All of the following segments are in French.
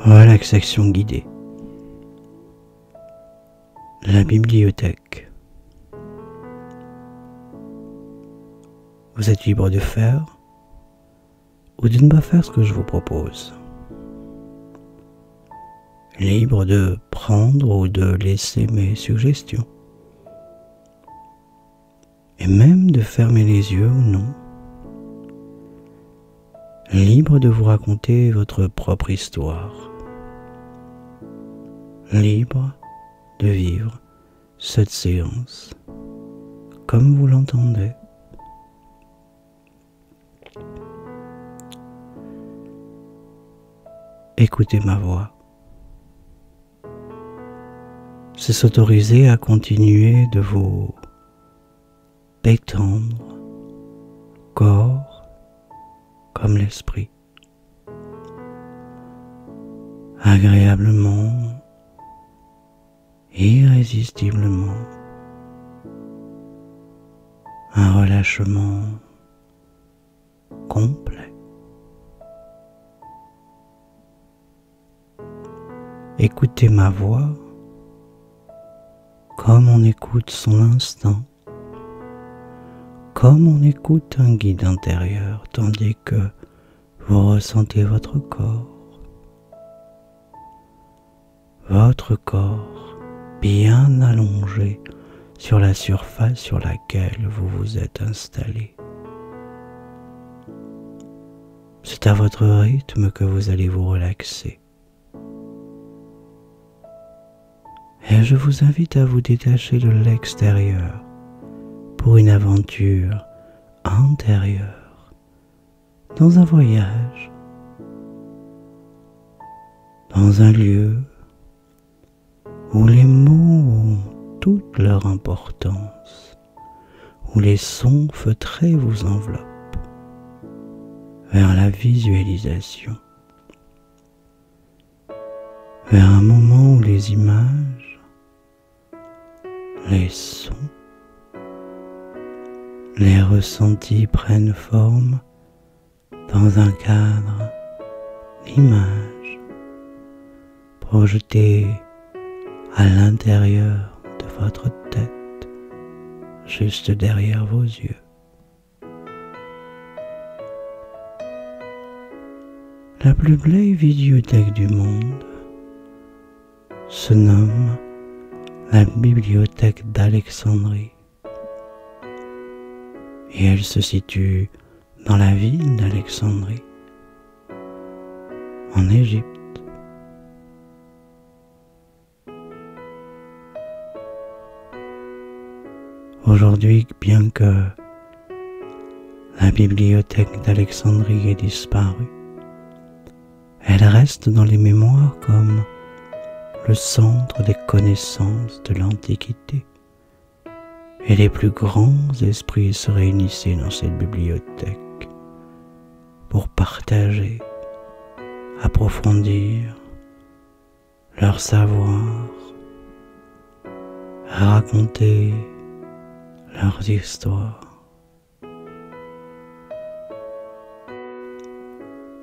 Relaxation guidée. La bibliothèque. Vous êtes libre de faire ou de ne pas faire ce que je vous propose. Libre de prendre ou de laisser mes suggestions. Et même de fermer les yeux ou non. Libre de vous raconter votre propre histoire. Libre de vivre cette séance comme vous l'entendez. Écoutez ma voix. C'est s'autoriser à continuer de vous détendre, corps comme l'esprit, agréablement, irrésistiblement, un relâchement complet. Écoutez ma voix comme on écoute son instinct, comme on écoute un guide intérieur, tandis que vous ressentez votre corps bien allongé sur la surface sur laquelle vous vous êtes installé. C'est à votre rythme que vous allez vous relaxer. Et je vous invite à vous détacher de l'extérieur pour une aventure intérieure, dans un voyage, dans un lieu où les mots ont toute leur importance, où les sons feutrés vous enveloppent, vers la visualisation, vers un moment où les images, les sons, les ressentis prennent forme dans un cadre d'images projetées à l'intérieur de votre tête, juste derrière vos yeux. La plus belle bibliothèque du monde se nomme la bibliothèque d'Alexandrie. Et elle se situe dans la ville d'Alexandrie, en Égypte. Aujourd'hui, bien que la bibliothèque d'Alexandrie ait disparu, elle reste dans les mémoires comme le centre des connaissances de l'Antiquité. Et les plus grands esprits se réunissaient dans cette bibliothèque pour partager, approfondir leur savoir, raconter leurs histoires.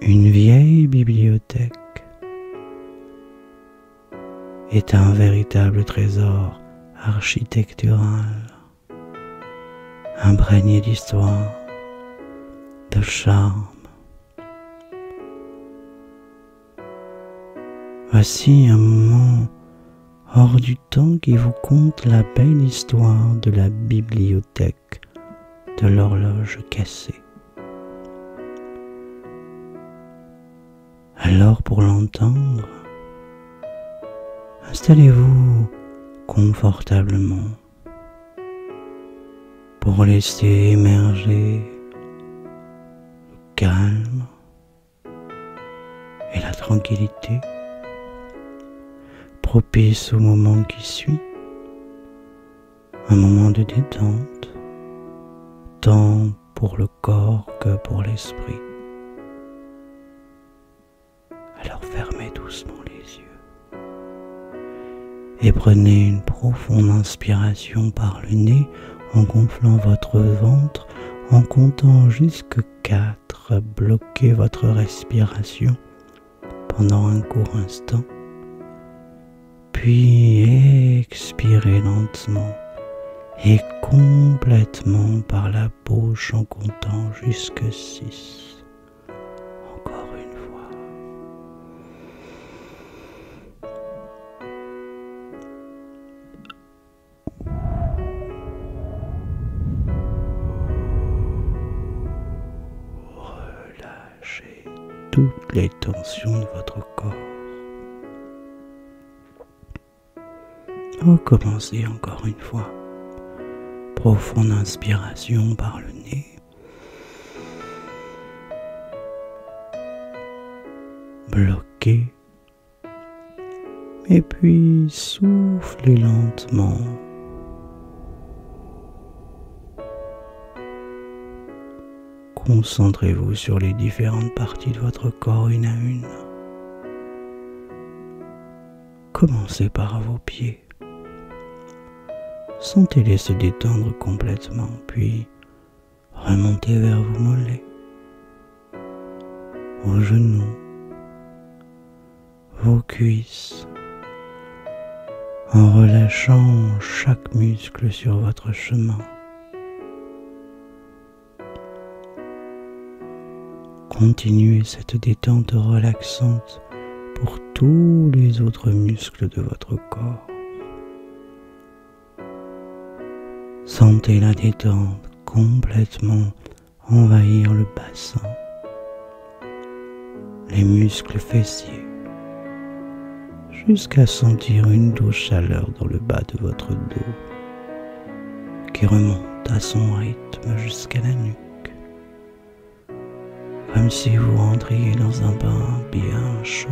Une vieille bibliothèque est un véritable trésor architectural, imprégné d'histoire, de charme. Voici un moment hors du temps qui vous conte la belle histoire de la bibliothèque de l'horloge cassée. Alors pour l'entendre, installez-vous confortablement pour laisser émerger le calme et la tranquillité propice au moment qui suit, un moment de détente, tant pour le corps que pour l'esprit. Alors fermez doucement les yeux et prenez une profonde inspiration par le nez en gonflant votre ventre, en comptant jusqu'à 4. Bloquez votre respiration pendant un court instant, puis expirez lentement et complètement par la bouche en comptant jusque 6. Encore une fois. Relâchez toutes les tensions de votre corps. Recommencez encore une fois. Profonde inspiration par le nez. Bloquez. Et puis soufflez lentement. Concentrez-vous sur les différentes parties de votre corps une à une. Commencez par vos pieds. Sentez-les se détendre complètement, puis remontez vers vos mollets, vos genoux, vos cuisses, en relâchant chaque muscle sur votre chemin. Continuez cette détente relaxante pour tous les autres muscles de votre corps. Sentez la détente complètement envahir le bassin, les muscles fessiers, jusqu'à sentir une douce chaleur dans le bas de votre dos qui remonte à son rythme jusqu'à la nuque, comme si vous rentriez dans un bain bien chaud.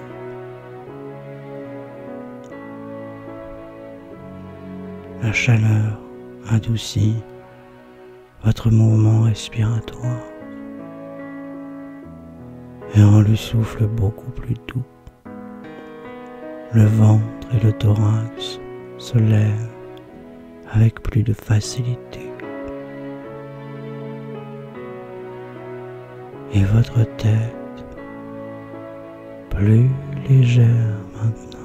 La chaleur adoucit votre mouvement respiratoire et rend le souffle beaucoup plus doux. Le ventre et le thorax se lèvent avec plus de facilité. Et votre tête, plus légère maintenant,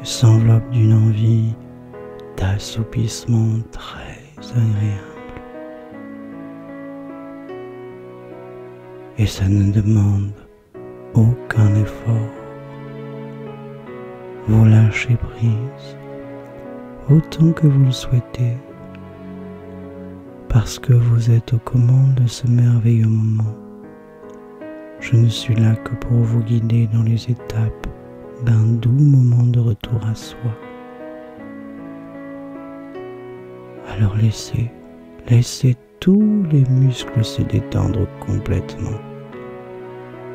s'enveloppe d'une envie d'assoupissement très agréable. Et ça ne demande aucun effort. Vous lâchez prise autant que vous le souhaitez, parce que vous êtes aux commandes de ce merveilleux moment. Je ne suis là que pour vous guider dans les étapes d'un doux moment de retour à soi. Alors laissez tous les muscles se détendre complètement.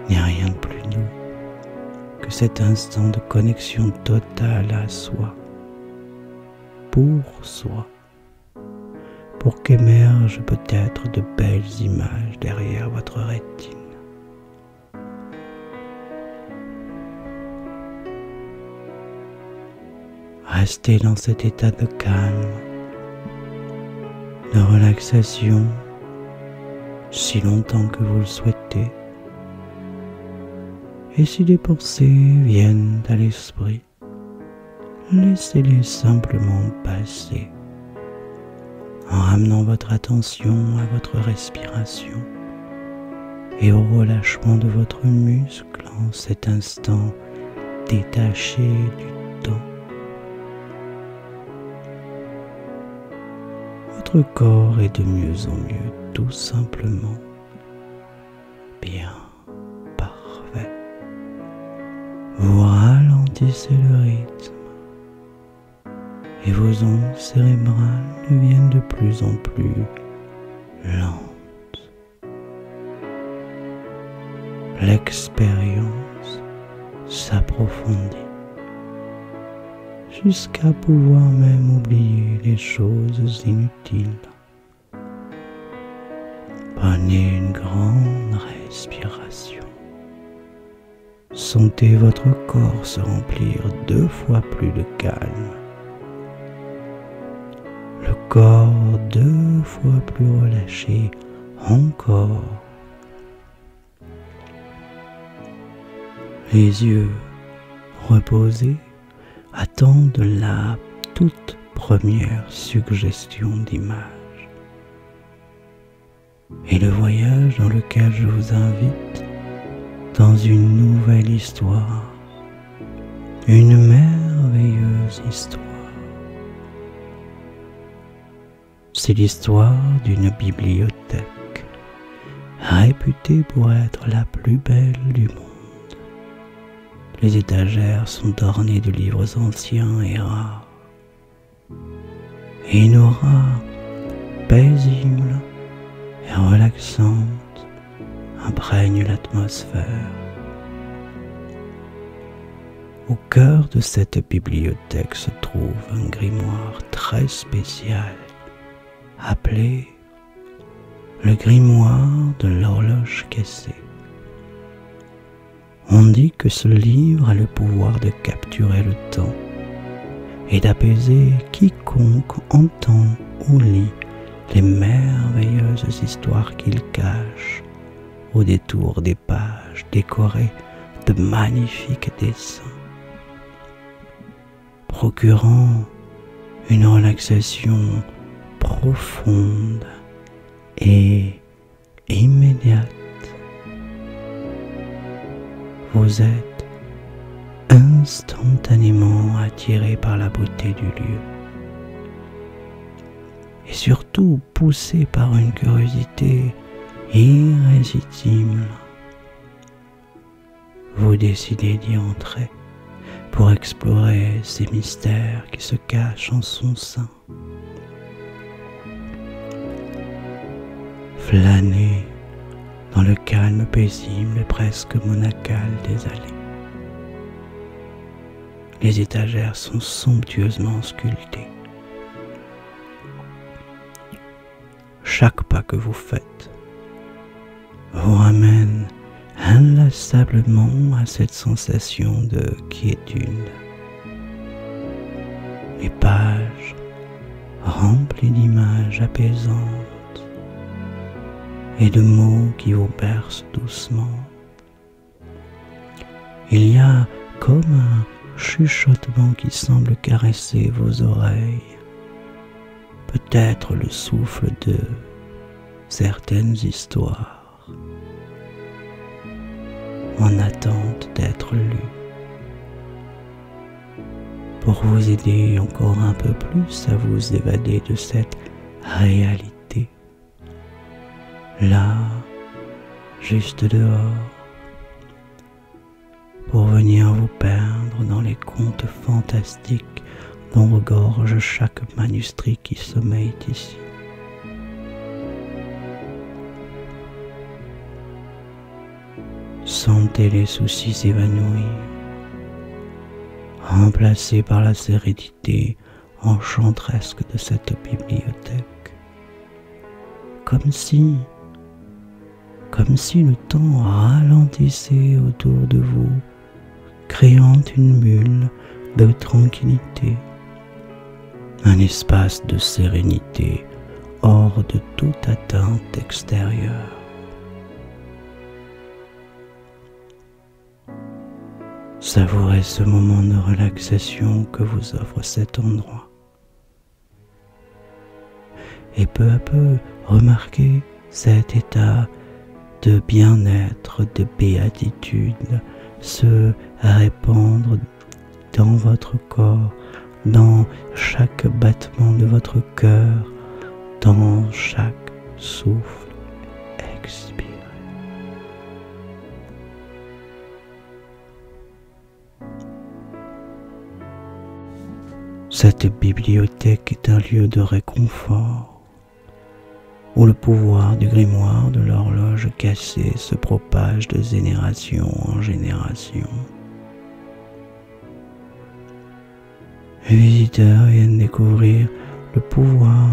Il n'y a rien de plus doux que cet instant de connexion totale à soi, pour soi, pour qu'émergent peut-être de belles images derrière votre rétine. Restez dans cet état de calme, de relaxation, si longtemps que vous le souhaitez. Et si des pensées viennent à l'esprit, laissez-les simplement passer, en ramenant votre attention à votre respiration et au relâchement de votre muscle en cet instant détaché du temps. Votre corps est de mieux en mieux, tout simplement bien parfait. Vous ralentissez le rythme et vos ondes cérébrales deviennent de plus en plus lentes. L'expérience s'approfondit jusqu'à pouvoir même oublier les choses inutiles. Prenez une grande respiration. Sentez votre corps se remplir 2 fois plus de calme. Le corps 2 fois plus relâché encore les yeux reposés, attendent la toute première suggestion d'image. Et le voyage dans lequel je vous invite dans une nouvelle histoire, une merveilleuse histoire. C'est l'histoire d'une bibliothèque, réputée pour être la plus belle du monde. Les étagères sont ornées de livres anciens et rares. Et une aura paisible et relaxante imprègne l'atmosphère. Au cœur de cette bibliothèque se trouve un grimoire très spécial, appelé le grimoire de l'horloge cassée. On dit que ce livre a le pouvoir de capturer le temps et d'apaiser quiconque entend ou lit les merveilleuses histoires qu'il cache au détour des pages décorées de magnifiques dessins, procurant une relaxation profonde et immédiate. Vous êtes instantanément attiré par la beauté du lieu et surtout poussé par une curiosité irrésistible. Vous décidez d'y entrer pour explorer ces mystères qui se cachent en son sein. Flânez dans le calme paisible et presque monacal des allées. Les étagères sont somptueusement sculptées. Chaque pas que vous faites vous ramène inlassablement à cette sensation de quiétude. Les pages remplies d'images apaisantes et de mots qui vous bercent doucement. Il y a comme un chuchotement qui semble caresser vos oreilles, peut-être le souffle de certaines histoires en attente d'être lues, pour vous aider encore un peu plus à vous évader de cette réalité. Là, juste dehors, pour venir vous perdre dans les contes fantastiques dont regorge chaque manuscrit qui sommeille ici. Sentez les soucis s'évanouir, remplacés par la sérénité enchantresque de cette bibliothèque, comme si le temps ralentissait autour de vous, créant une bulle de tranquillité, un espace de sérénité hors de toute atteinte extérieure. Savourez ce moment de relaxation que vous offre cet endroit. Et peu à peu, remarquez cet état de bien-être, de béatitude se répandre dans votre corps, dans chaque battement de votre cœur, dans chaque souffle expiré. Cette bibliothèque est un lieu de réconfort, où le pouvoir du grimoire de l'horloge cassée se propage de génération en génération. Les visiteurs viennent découvrir le pouvoir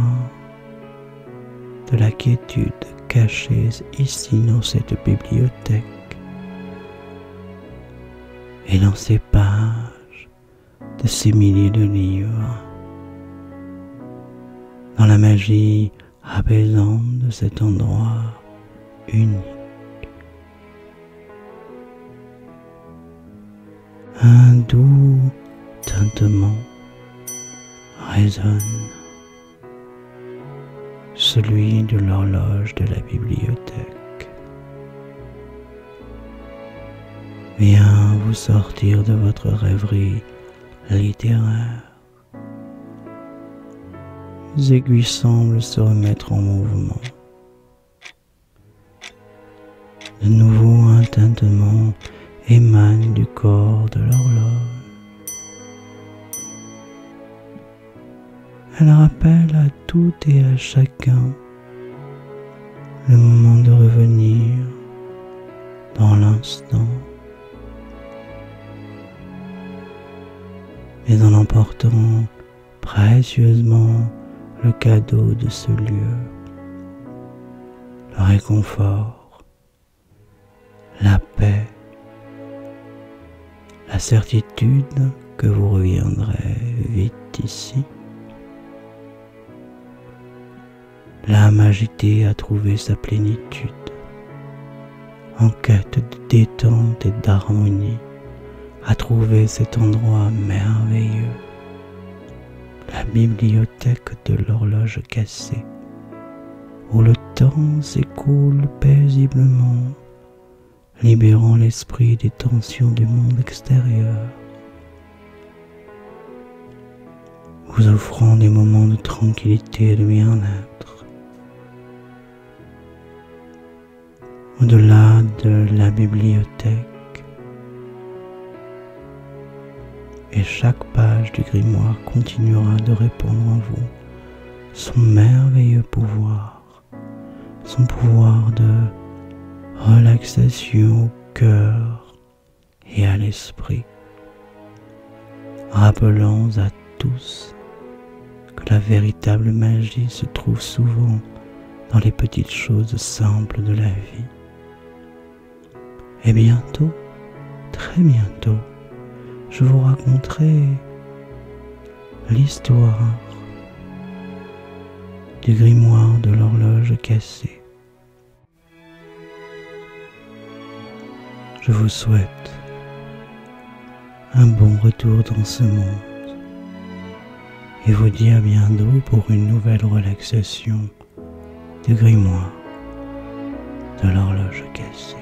de la quiétude cachée ici dans cette bibliothèque et dans ces pages de ces milliers de livres, dans la magie apaisante de cet endroit unique. Un doux tintement résonne, celui de l'horloge de la bibliothèque. Vient vous sortir de votre rêverie littéraire. Les aiguilles semblent se remettre en mouvement. De nouveau un tintement émane du corps de l'horloge. Elle rappelle à tout et à chacun le moment de revenir dans l'instant, mais en emportant précieusement le cadeau de ce lieu, le réconfort, la paix, la certitude que vous reviendrez vite ici. L'âme agitée a trouvé sa plénitude, en quête de détente et d'harmonie, a trouvé cet endroit merveilleux, la bibliothèque de l'horloge cassée, où le temps s'écoule paisiblement, libérant l'esprit des tensions du monde extérieur, vous offrant des moments de tranquillité et de bien-être. Au-delà de la bibliothèque, et chaque page du grimoire continuera de répandre en vous son merveilleux pouvoir, son pouvoir de relaxation au cœur et à l'esprit, rappelant à tous que la véritable magie se trouve souvent dans les petites choses simples de la vie. Et bientôt, très bientôt, je vous raconterai l'histoire du grimoire de l'horloge cassée. Je vous souhaite un bon retour dans ce monde et vous dis à bientôt pour une nouvelle relaxation du grimoire de l'horloge cassée.